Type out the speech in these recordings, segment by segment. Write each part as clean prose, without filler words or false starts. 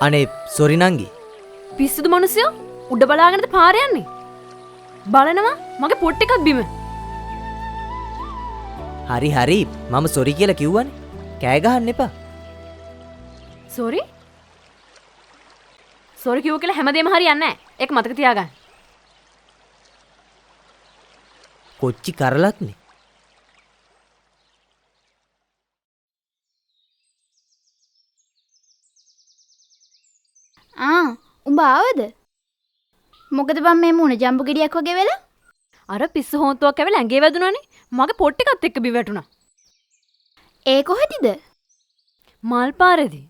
අනේ සොරි නංගි. පිස්සුදු මිනිස්සු උඩ බලාගෙනද පාර යන්නේ? බලනවා මගේ පොට් එකක් බිම. හරි හරි මම සොරි කියලා කිව්වනේ. කෑ ගහන්න එපා. සෝරි? සෝරි කිව්ව කියලා හැමදේම හරියන්නේ නැහැ. ඒක මතක තියාගන්න. කොච්චි කරලක්නේ. උඹ ආවද? මොකද බං මේ මූණ ජම්බු ගෙඩියක් වගේ වෙලා? අර පිස්සු හොන්තුවක් ඇවිල්ලා ඇඟේ වැදුනානේ. මගේ පොට් එකත් එක්ක බිම වැටුණා. ඒ කොහෙදිද? මල් පාරේදී.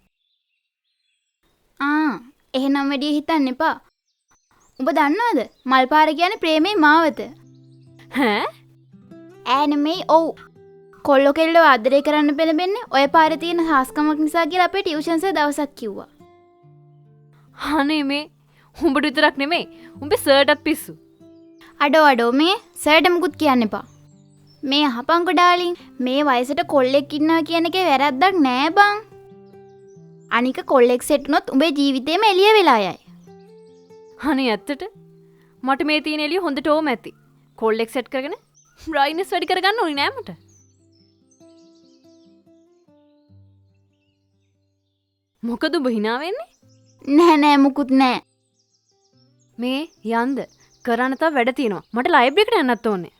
එහෙනම් වැඩි හිතන්න එපා. උඹ දන්නවද? මල් පාර කියන්නේ ප්‍රේමේ මාවත. ඈ? ඈ නෙමෙයි ඔව්. කොල්ලෝ කෙල්ලෝ ආදරේ කරන්න පෙළඹෙන්නේ ඔය පාරේ තියෙන හාස්කමක් නිසා කියලා අපේ ටියුෂන්ස් එක දවසක් කිව්වා. අනේ මේ උඹට විතරක් නෙමෙයි උඹේ සර්ටත් පිස්සු. අඩෝ මේ සර්ට මුකුත් කියන්න එපා. මේ අහපන්කො ඩාලින් මේ වයසට කොල්ලෙක් ඉන්නවා කියන එකේ වැරද්දක් නෑ බං. අනික කොල්ලෙක් සෙට් වුණොත් උඹේ ජීවිතේම එළිය වෙලා යයි. අනේ ඇත්තට මට මේ තියෙන එළිය හොඳට ඕම ඇති. කොල්ලෙක් සෙට් කරගෙන බ්‍රයිට්නස් වැඩි කරගන්න ඕනේ නෑ මට. මොකද උඹ hina වෙන්නේ? නෑ මුකුත් නෑ. මේ යන්ද කරන්න තව වැඩ තියෙනවා. මට ලයිබ්‍රරි එකට යන්නත් ඕනේ.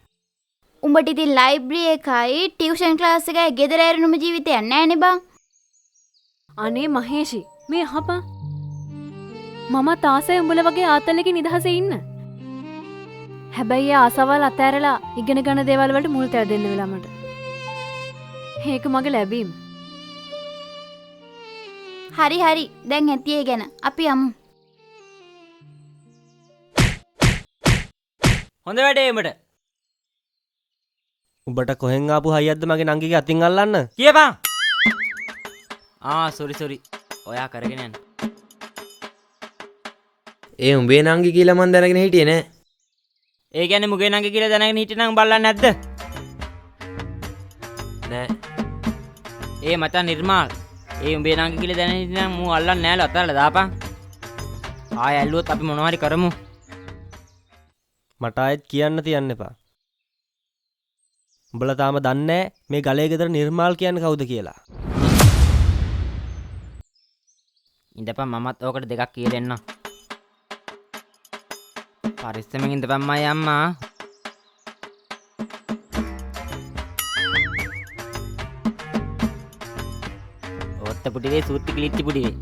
උඹට ඉතින් ලයිබ්‍රරි එකයි ටියුෂන් ක්ලාස් එකයි ගෙදර ඇරුණුම ජීවිතයක් නෑනේ බං. අනේ මහේෂි මේ අහපන්. මම තාසයි උඹලා වගේ ආතල්ලකින් නිදහසේ ඉන්න. හැබැයි ඒ ආසවල් අතෑරලා ඉගෙන ගන්න දේවල් වලට මුල් තැන දෙන්න වෙලා මට. ඒක මගේ ලැබීම. හරි දැන් ඇති ඒ ගැන අපි යමු. හොඳ වැඩේ උඹට. උඹට කොහෙන් ආපු හයියක්ද මගේ නංගිගේ අතින් අල්ලන්න? කියපන්. සොරි. ඔයා කරගෙන යන්න. ඒ උඹේ නංගි කියලා මන් දැනගෙන හිටියේ නෑ. ඒ කියන්නේ මුගේ නංගි කියලා දැනගෙන හිටියනම් බලන්නේ නැද්ද? නෑ. ඒ මචං නිර්මාල්. ඒ උඹේ නංගි කියලා දැනගෙන හිටියනම් මූ අල්ලන්නේ නෑලු අතල්ලා දාපන්. ආය ඇල්ලුවොත් අපි මොනවා හරි කරමු. මට ආයෙත් කියන්න තියන්න එපා. උඹලා තාම දන්නේ මේ ගලේ ගෙදර නිර්මාල් කියන්නේ කවුද කියලා. ඉඳපන් මමත් ඕකට දෙකක් කියලා දෙන්නම්. පරිස්සමෙන් ඉඳපන් මයි අම්මා. ඔත්ත පුටිවේ සූත්ති කිලිච්චි පුටිවේ.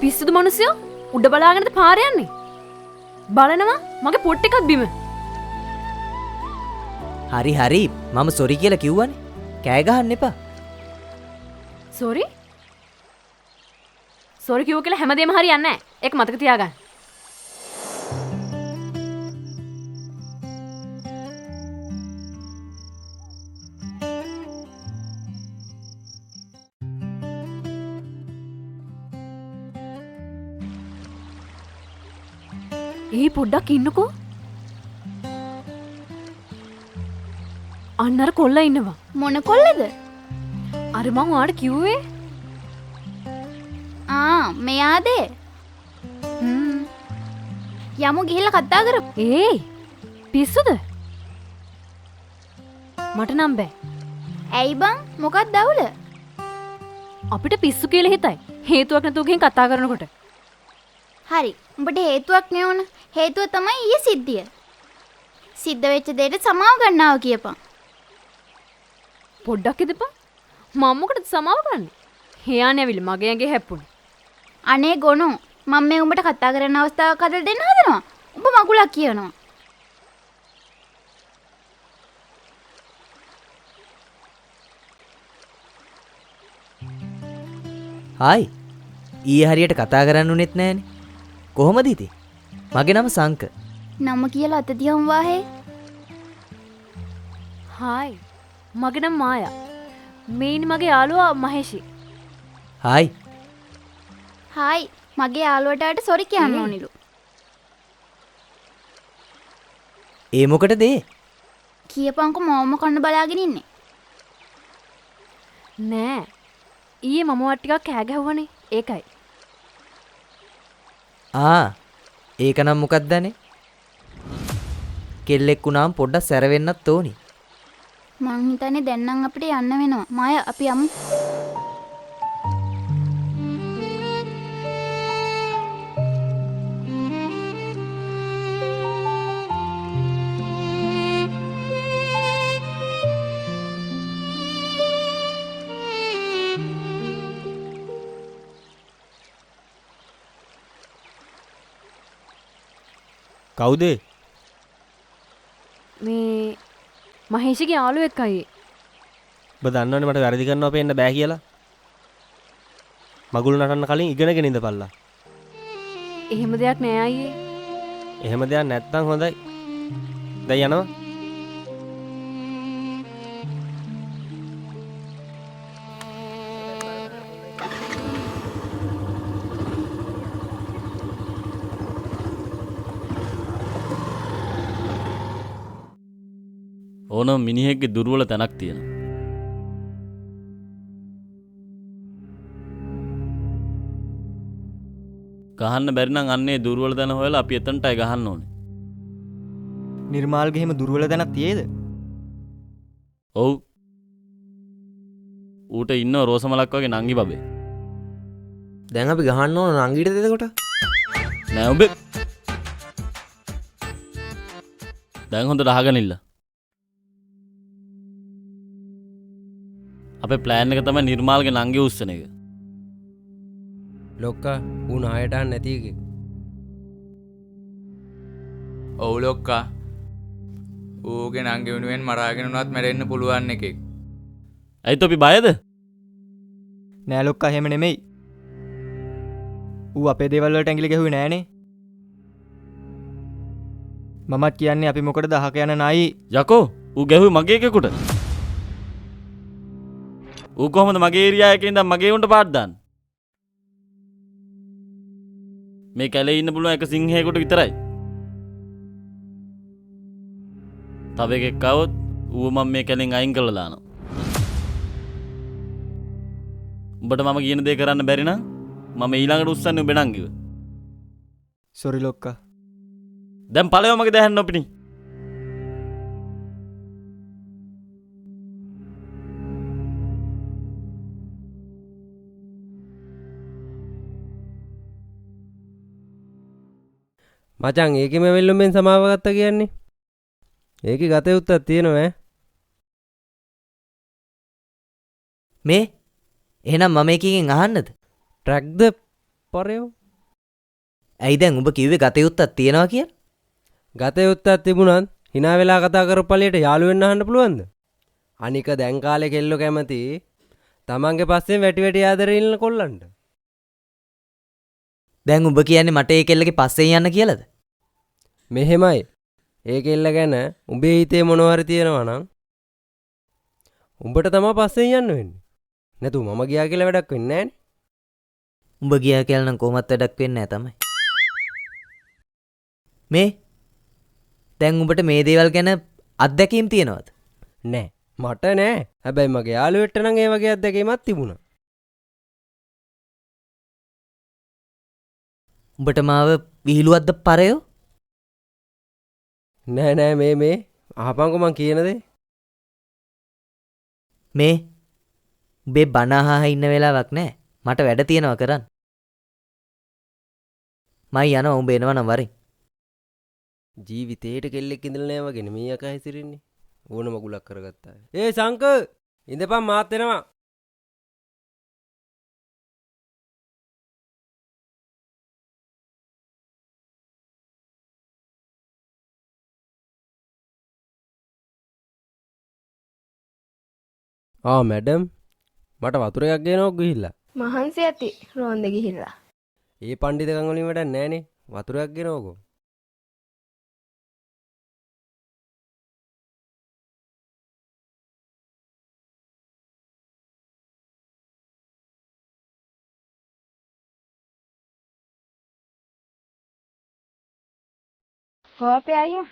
පිස්සුදු මිනිස්සු උඩ බලාගෙනද පාර යන්නේ? බලනවා මගේ පොට් එකක් බිම. හරි මම සොරි කියලා කිව්වනේ. කෑ ගහන්න එපා. සෝරි? සෝරි කිව්ව කියලා හැමදේම හරියන්නේ නැහැ. ඒක මතක තියාගන්න. පොඩ්ඩක් ඉන්නකෝ. අන්න අර කොල්ලා ඉන්නවා. මොන කොල්ලද? අර මං ඔයාලට කිව්වේ. මෙයාද? යමු ගිහිල්ලා කතා කරමු. පිස්සුද? මට නම් බෑ. ඇයි බං? මොකක්ද අවුල? අපිට පිස්සු කියලා හිතයි. හේතුවක් නැතුව ගිහින් කතා කරනකොට. හරි. උඹට හේතුවක් නෙවුන. හේතුව තමයි ඊයේ සිද්ධිය. සිද්ධ වෙච්ච දෙයට සමාව ගන්නවා කියපන්. පොඩ්ඩක් ඉඳපන්. මම මොකටද සමාව ගන්නේ? හියානේ ඇවිල්ලා මගේ ඇඟේ හැප්පුණේ. අනේ ගොනෝ මම මේ උඹට කතා කරන්න අවස්ථාවක් හදලා දෙන්න හදනවා. උඹ මගුලක් කියනවා. හායි. ඊයේ හරියට කතා කරන්න උනේත් නෑනේ. කොහොමද ඉතින්? මගේ නම සංක. නම කියලා අත දිහම් වාහේ. හායි. මගේ නම මායා. මේ ඉන්නේ මගේ යාළුවා මහේෂි. හායි. හායි මගේ යාළුවටට සොරි කියන්න ඕනිලු. ඒ මොකටද ඒ? කියපන්කෝ මම කන්න බලාගෙන ඉන්නේ. නෑ ඊයේ මම වත් ටිකක් කෑ ගැහුවනේ ඒකයි. ඒක නම් මොකක්දනේ? කෙල්ලෙක් වුණාම පොඩ්ඩක් සැර වෙන්නත් ඕනි. මං හිතන්නේ දැන් නම් අපිට යන්න වෙනවා. මාය අපි යමු. කවුද? මේ මහේෂිගේ යාළුවෙක් අයියේ. ඔබ දන්නවනේ මට වැරදි කරනවා පේන්න බෑ කියලා. මගුල් නටන්න කලින් ඉගෙනගෙන ඉඳපල්ලා. එහෙම දෙයක් නෑ අයියේ. එහෙම දෙයක් නැත්නම් හොඳයි. දැන් යනවා. ඕනම මිනිහෙක්ගේ දුර්වල තැනක් තියෙනවා. ගහන්න බැරි නම් අන්නේ දුර්වල තැන හොයලා අපි එතනටයි ගහන්න ඕනේ. නිර්මාල්ගේ එහෙම දුර්වල තැනක් තියේද? ඔව්. ඌට ඉන්නව රෝසමලක් වගේ නංගි බබේ. දැන් අපි ගහන්න ඕන නංගිට දෙදකොට. නෑ උඹ. දැන් හොඳට අහගෙන ඉන්න. අපේ ප්ලෑන් එක තමයි නිර්මාල්ගේ නංගි උස්සන එක. ලොක්කා ඌ නායට නැති එකේ. ඔව් ලොක්කා. ඌගේ නංගි වෙනුවෙන් මරාගෙන උනත් මැරෙන්න පුළුවන් එකෙක්. ඇයිත් අපි බයද? නෑ ලොක්කා එහෙම නෙමෙයි. ඌ අපේ දේවල් වලට ඇඟිලි ගැහුවේ නෑනේ. මමත් කියන්නේ අපි මොකටද අහක යන නයි. යකෝ ඌ ගැහුවේ මගේ එකෙකුට. ඌ කොහොමද මගේ ඒරියා එකේ ඉඳන් මගේ උන්ට පාඩ දාන්නේ? මේ කැලේ ඉන්න පුළුවන් එක සිංහයෙකුට විතරයි. තව එකෙක් આવොත් ඌව මම මේ කැලෙන් අයින් කරලා දානවා. උඹට මම කියන දේ කරන්න බැරි නම් මම ඊළඟට උස්සන්නේ උඹ නංගිව. සොරි ලොක්කා. දැන් ඵලයෝ මගේ දැහන්න ඔපිනි. මචං ඒකෙම වෙල්ලුම්ෙන් සමාව ගත්තා කියන්නේ. ඒකේ ගතේ උත්තක් තියෙනවා ඈ. මේ එහෙනම් මම එකකින් අහන්නද? ට්‍රැක්ද පරයෝ. ඇයි දැන් උඹ කිව්වේ ගතේ උත්තක් තියනවා කියලා? ගතේ උත්තක් තිබුණත් hina වෙලා කතා කරපළියට යාළු වෙන්න අහන්න පුළුවන්ද? අනික දැන් කාලේ කෙල්ලෝ කැමති තමන්ගේ පස්සෙන් වැටි වැටි ආදරේ ඉන්න කොල්ලන්ට. දැන් උඹ කියන්නේ මට ඒ කෙල්ලගේ පස්සෙන් යන්න කියලාද? මෙහෙමයි. ඒ කෙල්ල ගැන උඹේ හිතේ මොනවා හරි තියෙනවා නම් උඹට තමයි පස්සෙන් යන්න වෙන්නේ. නැතු මම ගියා කියලා වැඩක් වෙන්නේ නැහනේ. උඹ ගියා කියලා නම් කොහොමත් වැඩක් වෙන්නේ නැහැ තමයි. මේ දැන් උඹට මේ දේවල් ගැන අත්දැකීම් තියෙනවද? නෑ. මට නෑ. හැබැයි මගේ යාළුවෙක්ට නම් ඒ වගේ අත්දැකීමක් තිබුණා. උඹට මාව විහිළුවක්ද පරයෝ? නෑ නෑ මේ අහපන්කො මං කියන දේ. මේ උඹේ බණ අහා ඉන්න වෙලාවක් නෑ. මට වැඩ තියෙනවා කරන්න. මම යනවා උඹ එනවා නම් වරින්. ජීවිතේට කෙල්ලෙක් ඉඳලා නෑ වගේ නේ මේ අකා හිසිරෙන්නේ. ඕන මගුලක් කරගත්තා. ඒ සංක ඉඳපන් මාත් එනවා. මැඩම් මට වතුර එකක් ගේනවොත් ගිහිල්ලා. මහන්සි ඇති රෝන්ද ගිහිල්ලා. ඒ පණ්ඩිතකම් වලින් වැඩක් නෑනේ. වතුර එකක් ගේනවකෝ. කොහොම අපේ අයියා?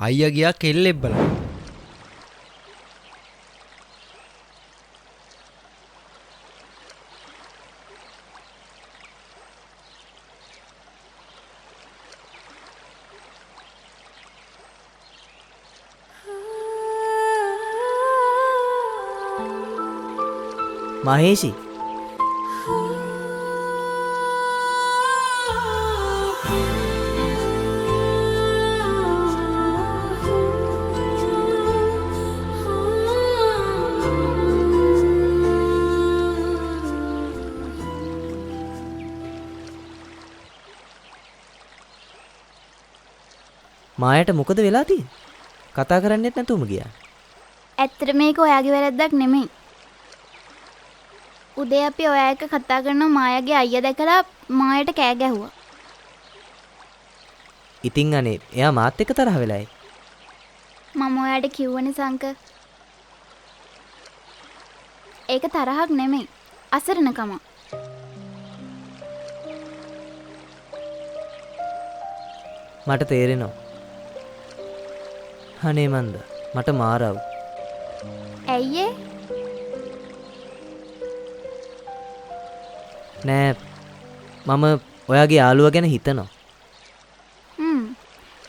අයියා ගියා කෙල්ලෙක් බලන්න. මහේෂි මායට මොකද වෙලා තියෙන්නේ? කතා කරන්නෙත් නැතුවම ගියා. ඇත්තට මේක ඔයාගේ වැරද්දක් නෙමෙයි. උදේ අපි ඔයා එක්ක කතා කරන මායාගේ අයියා දැකලා මායට කෑ ගැහුවා. ඉතින් අනේ එයා මාත් එක්ක තරහ වෙලායි. මම ඔයාට කිව්වනේ සංක. ඒක තරහක් නෙමෙයි. අසරණකම. මට තේරෙනවා. අනේ මන්ද මට මාරව. ඇයි ඒ? නෑ මම ඔයාගේ යාළුවා ගැන හිතනවා.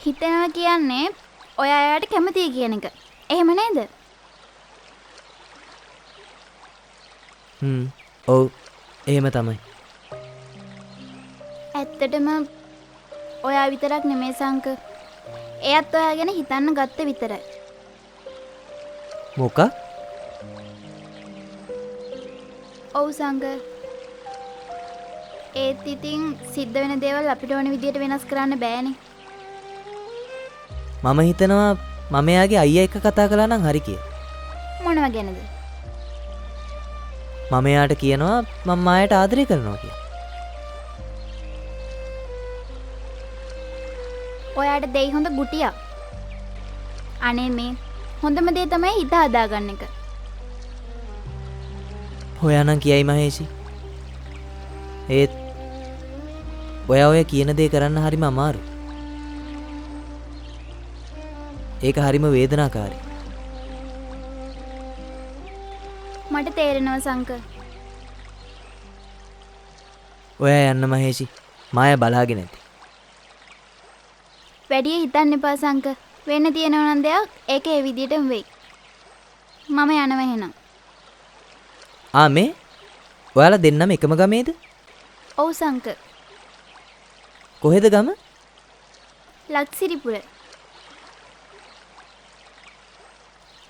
හිතනවා කියන්නේ ඔයා එයාට කැමතියි කියන එක. එහෙම නේද? ඔව් එහෙම තමයි. ඇත්තටම ඔයා විතරක් නෙමේ සංක. එයත් ඔයා ගැන හිතන්න ගත්ත විතරයි. මොකක්? ඔව් සංක. ඒත් ඉතින් සිද්ධ වෙන දේවල් අපිට ඕන විදියට වෙනස් කරන්න බෑනේ. මම හිතනවා මම එයාගේ අයියා එක්ක කතා කළා නම් හරි කියලා. මොනව ගැනද? මම එයාට කියනවා මම මායට ආදරය කරනවා කියලා. ඔයාට දෙයි හොඳ ගුටියක්. අනේ මේ හොඳම දේ තමයි හිත හදාගන්න එක. ඔයා නම් කියයි මහේෂි. ඒත් ඔයා ඔය කියන දේ කරන්න හරිම අමාරු. ඒක හරිම වේදනාකාරී. මට තේරෙනවා සංක. ඔයා යන්න මහේෂි. මායා බලාගෙන ඇති. වැඩිය හිතන්න එපා සංක. වෙන්න තියෙනවා නම් දෙයක් ඒක ඒ විදියටම වෙයි. මම යනවා එහෙනම්. මේ ඔයාලා දෙන්නම එකම ගමේද? ඔව් සංක. කොහෙද ගම? ලක්සිරිපුර.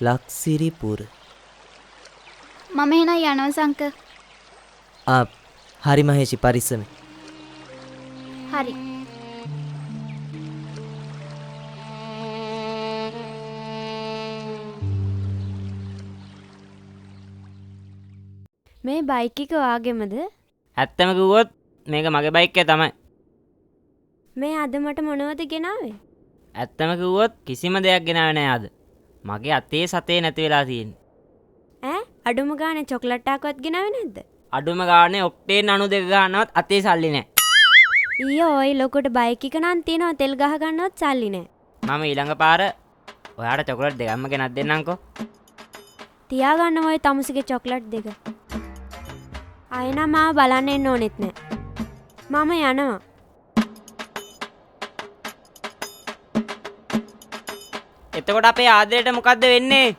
ලක්සිරිපුර. මම එහෙනම් යනවා සංක. හරි මහේෂි පරිස්සමෙන්. හරි. මේ බයික් එක වාගෙමද? ඇත්තම කිව්වොත් මේක මගේ බයික් එක තමයි. මේ අද මට මොනවද ගෙනාවේ? ඇත්තම කිව්වොත් කිසිම දෙයක් ගෙනාවේ නෑ අද. මගේ අතේ සතේ නැති වෙලා තියෙන්නේ. ඈ අඩුම ගානේ චොක්ලට් එකක්වත් ගෙනාවේ නැද්ද? අඩුම ගානේ ඔක්ටේන් 92 ගන්නවත් අතේ සල්ලි නෑ. ඊයෝ ඔය ලොකුට බයික් එක නම් තියනවා තෙල් ගහ ගන්නවත් සල්ලි නෑ. මම ඊළඟ පාර ඔයාට චොකලට් දෙකක්ම ගෙනත් දෙන්නම්කෝ. තියාගන්න ඔය තමුසිගේ චොක්ලට් දෙක. අයනම් මාව බලන්න එන්න ඕනෙත් නෑ. මම යනවා. එතකොට අපේ ආදරයට මොකද්ද වෙන්නේ?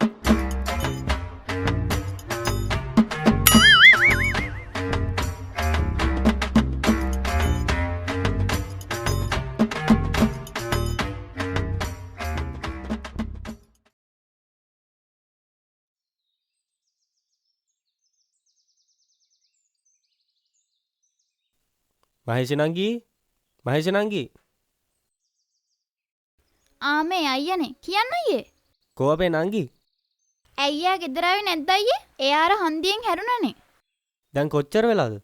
මහේෂ නංගී මහේෂ නංගී මේ අයියනේ කියන්න අයියේ. කෝ අපේ නංගී? ඇයියා ගෙදර ආවේ නැද්ද අයියේ? එයා අර හන්දියෙන් හැරුණානේ. දැන් කොච්චර වෙලාද?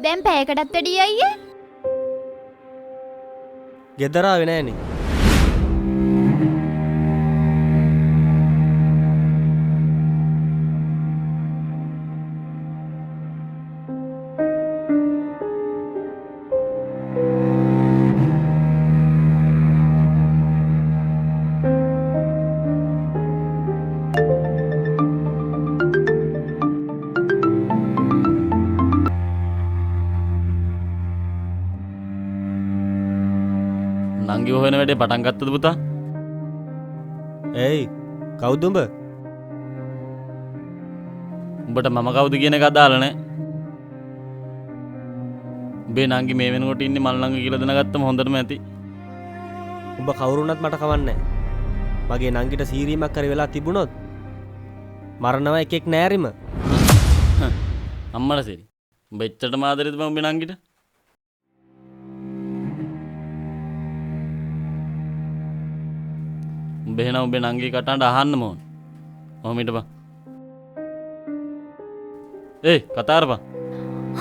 දැන් පැයකටත් වැඩි අයියේ. ගෙදර ආවේ නෑනේ. නංගි හොයන වැඩේ පටන් ගත්තද පුතා? ඇයි කවුද උඹ? උඹට මම කවුද කියන එක අදාළ නැහැ. උඹේ නංගි මේ වෙනකොට ඉන්නේ මල් ළඟ කියලා දැනගත්තම හොඳටම ඇති. උඹ කවුරුණත් මට කවන්නේ. මගේ නංගිට සීරීමක් කරි වෙලා තිබුණොත් මරණව එකෙක් නෑරිම. අම්මලා සෙරි. උඹ එච්චරටම ආදරේද බං උඹේ නංගිට? උඹ එහෙනම් උඹේ නංගි කටහඬ අහන්නම ඕන. ඔහොම හිටපන්. ඒ කතා කරපන්.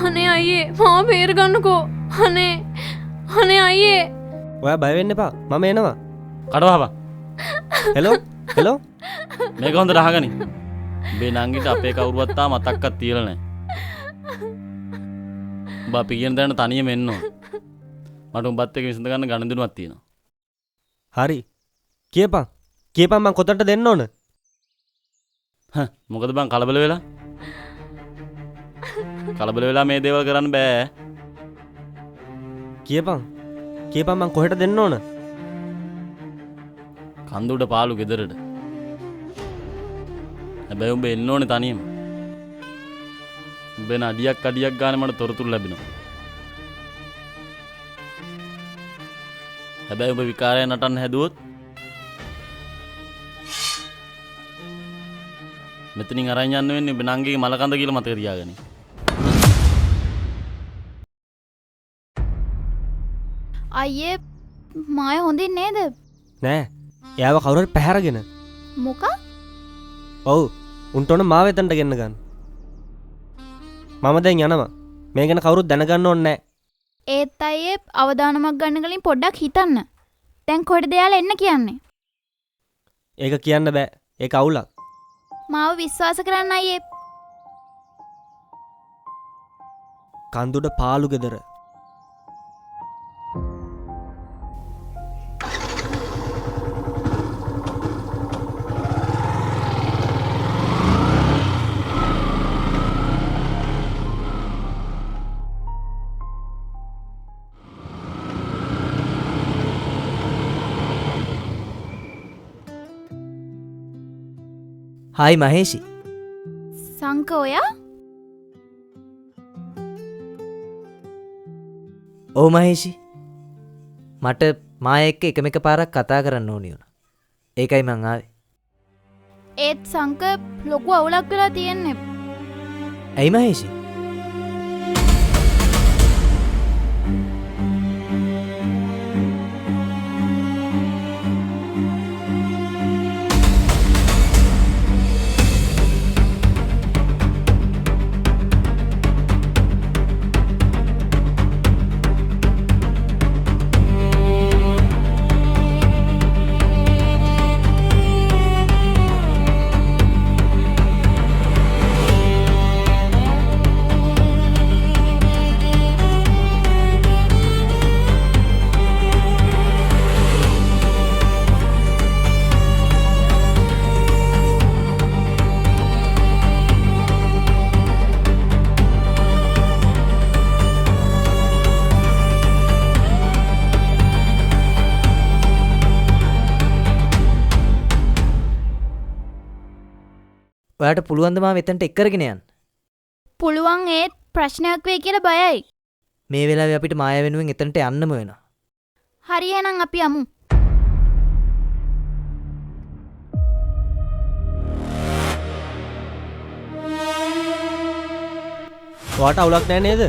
අනේ අයියේ මාව බේරගන්නකෝ. අනේ අයියේ. ඔයා බය වෙන්න එපා. මම එනවා. කඩවහපන්. හෙලෝ. මේක හොඳට අහගනි. උඹේ නංගිට අපේ කවුරුවත් තාම මතක්වත් තියලා නැහැ. උඹ අපි කියන දෑන තනියම එන්න ඕන. මට උඹත් එක්ක විසඳ ගන්න ගණන්දුනුවක් තියෙනවා. හරි. කියපන් මං කොතනට දෙන්න ඕන? මොකද බං කලබල වෙලා? කලබල වෙලා මේ දේවල් කරන්න බෑ. කියපන් මං කොහෙට දෙන්න ඕන? කන්දුඩ පාලු ගෙදරට. හැබැයි උඹ එන්න ඕනේ තනියම. උඹෙන් අඩියක් ගානේ මට තොරතුරු ලැබෙනවා. හැබැයි උඹ විකාරය නටන්න හැදුවොත් මෙතනින් අරන් යන්න වෙන්නේ උඹ නංගිගේ මලකඳ කියලා මතක තියාගන්න. අයියේ මාය හොඳින් නේද? නෑ. එයාව කවුරු හරි පැහැරගෙන. මොකක්? ඔව්. උන්ට ඕන මාව එතනට ගෙන්න ගන්න. මම දැන් යනවා. මේ ගැන කවුරුත් දැනගන්න ඕනේ නෑ. ඒත් අයියේ අවදානමක් ගන්න කලින් පොඩ්ඩක් හිතන්න. දැන් කොහෙටද යාලා එන්න කියන්නේ? ඒක කියන්න බෑ. ඒක අවුලක්. මාව විශ්වාස කරන්න අයියේ. කන්දුඩ පාලු ගෙදර. හායි මහේෂි. සංක ඔයා? ඔව් මහේෂි. මට මාය එක්ක එකම පාරක් කතා කරන්න ඕනි වුණා. ඒකයි මං ආවේ. ඒත් සංක ලොකු අවුලක් වෙලා තියෙන්නේ. ඇයි මහේෂි? ඔයාට පුළුවන්ද මාව එතනට එක්කරගෙන යන්න? පුළුවන් ඒත් ප්‍රශ්නයක් වෙයි කියලා බයයි. මේ වෙලාවේ අපිට මාය වෙනුවෙන් එතනට යන්නම වෙනවා. හරි එහෙනම් අපි යමු. ඔයාට අවුලක් නෑ නේද?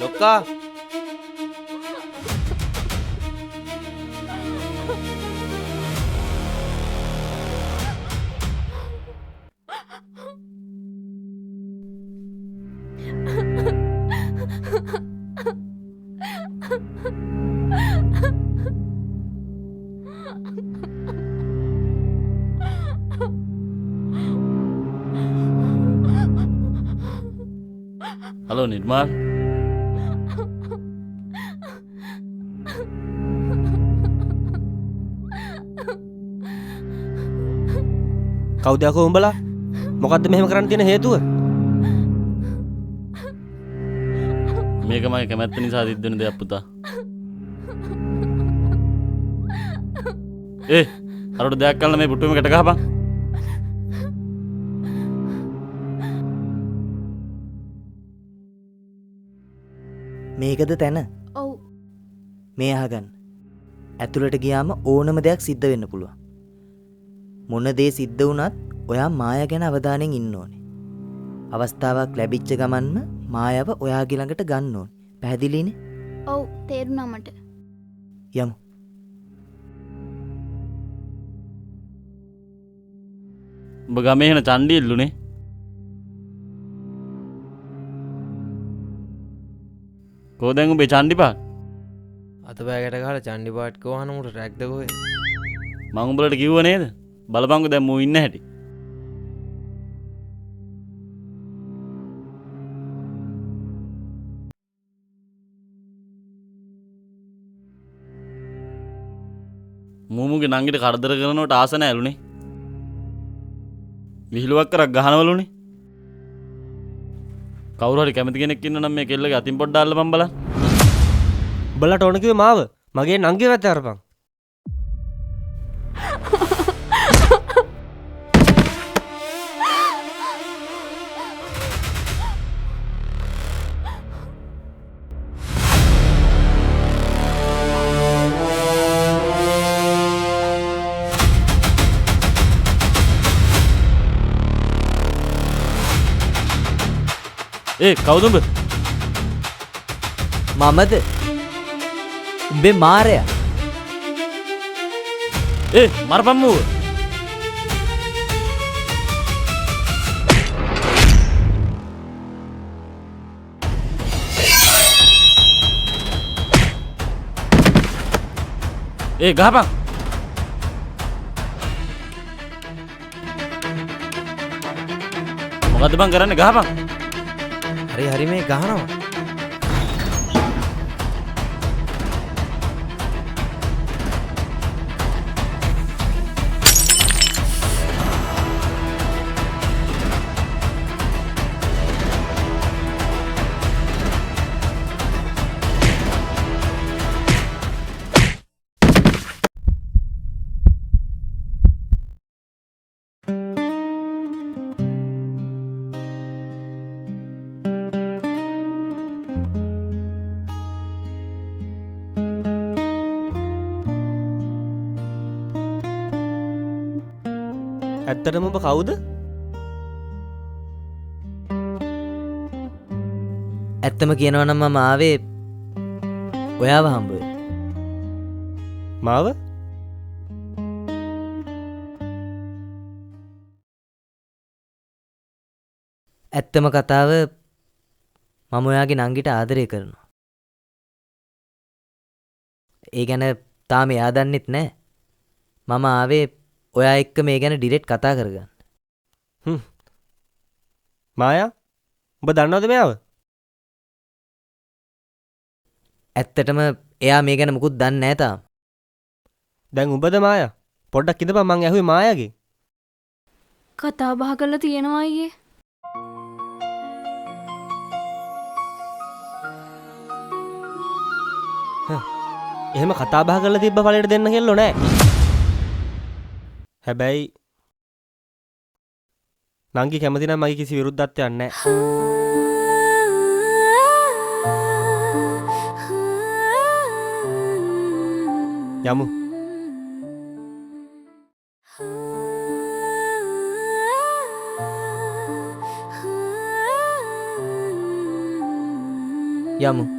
ලොක්කා හලෝ නිර්මාල්. කවුද යකෝ උඹලා? මොකද්ද මෙහෙම කරන්න තියෙන හේතුව? මේක මගේ කැමැත්ත නිසා සිද්ධ වෙන දෙයක් පුතා. අරට දෙයක් කල්ලා මේ පුටුවෙම ගැට ගහපන්. මේකද තැන? ඔව්. මේ අහගන්න. ඇතුළට ගියාම ඕනම දෙයක් සිද්ධ වෙන්න පුළුවන්. මොන දේ සිද්ධ වුණත් ඔයා මායා ගැන අවධානයෙන් ඉන්න ඕනේ. අවස්ථාවක් ලැබිච්ච ගමන්ම මායාව ඔයාගේ ළඟට ගන්න ඕනේ. පැහැදිලිනේ? ඔව් තේරුණා මට. යමු. ඔබ ගමේ එන චණ්ඩිල්ලුනේ. කොහෙන්ද උඹේ චණ්ඩිපාට? අතපෑකට ගහලා චණ්ඩි පාට් කවහන උට රැක්ද කොහෙද? මං උඹලට කිව්ව නේද? බලපංකෝ දැන් මූ ඉන්න හැටි. මූමුගේ නංගිට කරදර කරනවට ආස නැලුනේ. විහිළුවක් කරක් ගහනවලුනේ. කවුරු හරි කැමති කෙනෙක් ඉන්න නම් මේ කෙල්ලගේ අතින් පොඩ්ඩක් අල්ලපන් බලන්න. උඹලට ඕන කිව්වේ මාව. මගේ නංගිව වැත අරපන්. කවුද උඹ? මමද? උඹේ මාරයා. මරපන් මූව. ගහපන්. මොකද්ද බං කරන්නේ? ගහපන්. හරි මේ ගහනවා. ඇත්තටම ඔබ කවුද? ඇත්තම කියනවා නම් මම ආවේ ඔයාව හම්බ වෙන්න. මාව? ඇත්තම කතාව මම ඔයාගේ නංගිට ආදරය කරනවා. ඒ ගැන තාම එයා දන්නෙත් නෑ. මම ආවේ ඔයා එක්ක මේ ගැන ඩිරෙක්ට් කතා කරගන්න. මායා උඹ දන්නවද මෙයාව? ඇත්තටම එයා මේ ගැන මුකුත් දන්නේ නෑ තාම. දැන් උඹද මායා? පොඩ්ඩක් ඉඳපන් මං ඇහුවේ මායාගේ. කතා බහ කරලා තියෙනවා අයියේ. එහෙම කතා බහ කරලා තිබ්බ ඵලයට දෙන්න කෙල්ලෝ නෑ. හැබැයි නංගි කැමති නම් මගේ කිසි විරුද්ධත්වයක් නෑ. යමු. යමු.